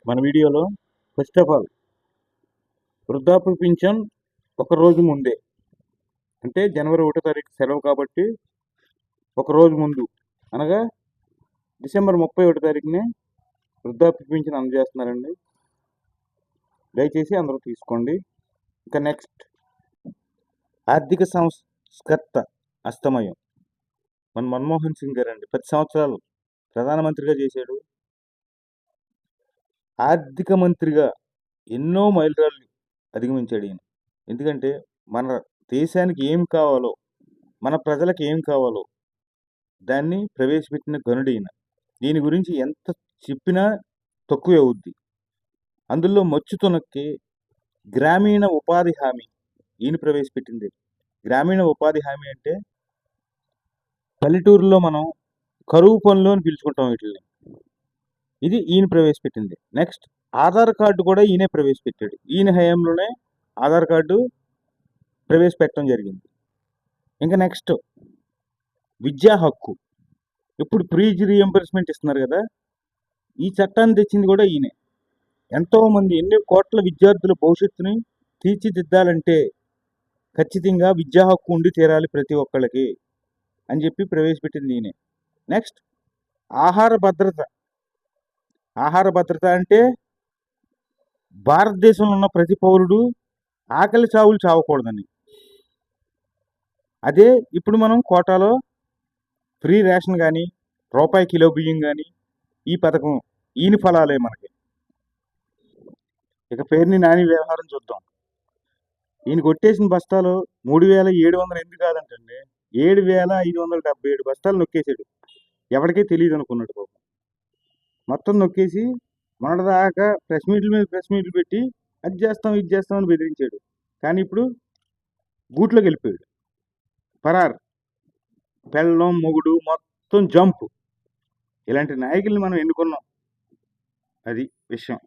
మన వీడియోలో first of all వృద్ధాప్య పింఛన్ ఒక రోజు ముందే, అంటే జనవరి 1వ తారీఖు సెలవు కాబట్టి ఒక రోజు ముందు అనగా డిసెంబర్ 31వ తారీఖునే వృద్ధాప్య పింఛన్ అందజేస్తున్నారండి. దయచేసి అందరూ తీసుకోండి. ఇక నెక్స్ట్, ఆర్థిక సంస్కర్త అస్తమయం. మన మన్మోహన్ సింగ్ గారండి 10 సంవత్సరాలు ప్రధానమంత్రిగా చేశాడు. ఆర్థిక మంత్రిగా ఎన్నో మైలురాళ్ళు అధిగమించాడు ఈయన. ఎందుకంటే మన దేశానికి ఏం కావాలో, మన ప్రజలకు ఏం కావాలో దాన్ని ప్రవేశపెట్టిన గనుడు ఈయన. దీని గురించి ఎంత చెప్పినా తక్కువే అవుద్ది. అందులో మచ్చుతునక్కి గ్రామీణ ఉపాధి హామీ ఈయన ప్రవేశపెట్టింది. గ్రామీణ ఉపాధి హామీ అంటే పల్లెటూరులో మనం కరువు పనులు అని పిలుచుకుంటాం వీటిని. ఇది ఈయన ప్రవేశపెట్టింది. నెక్స్ట్, ఆధార్ కార్డు కూడా ఈయనే ప్రవేశపెట్టాడు. ఈయన హయాంలోనే ఆధార్ కార్డు ప్రవేశపెట్టడం జరిగింది. ఇంకా నెక్స్ట్, విద్యా హక్కు. ఇప్పుడు ఫీజు రీఎంబర్స్మెంట్ ఇస్తున్నారు కదా, ఈ చట్టాన్ని తెచ్చింది కూడా ఈయనే. ఎంతోమంది ఎన్ని కోట్ల విద్యార్థుల భవిష్యత్తుని తీర్చిదిద్దాలంటే ఖచ్చితంగా విద్యా హక్కు ఉండి తీరాలి ప్రతి ఒక్కళ్ళకి అని చెప్పి ప్రవేశపెట్టింది ఈయనే. నెక్స్ట్, ఆహార భద్రత. ఆహార భద్రత అంటే భారతదేశంలో ఉన్న ప్రతి పౌరుడు ఆకలి చావులు చావకూడదని. అదే ఇప్పుడు మనం కోటాలో ఫ్రీ రేషన్ కానీ, రూపాయి కిలో బియ్యం కానీ, ఈ పథకం ఈయన ఫలాలే మనకి. ఇక పేరుని నాని వ్యవహారం చూద్దాం. ఈయన కొట్టేసిన బస్తాలు 3,708 కాదంటండి, 7,577 బస్తాలు నొక్కేసాడు. ఎవరికీ తెలియదు అనుకున్నాడు పాపం. మొత్తం నొక్కేసి మొన్నటిదాకా ప్రెస్ మీట్ల మీద ప్రెస్ మీట్లు పెట్టి అది చేస్తాం ఇది చేస్తామని బెదిరించాడు. కానీ ఇప్పుడు గూట్లోకి వెళ్ళిపోయాడు. పరార్, పెళ్ళం, మొగుడు మొత్తం జంప్. ఇలాంటి నాయకుల్ని మనం ఎన్నుకున్నాం, అది విషయం.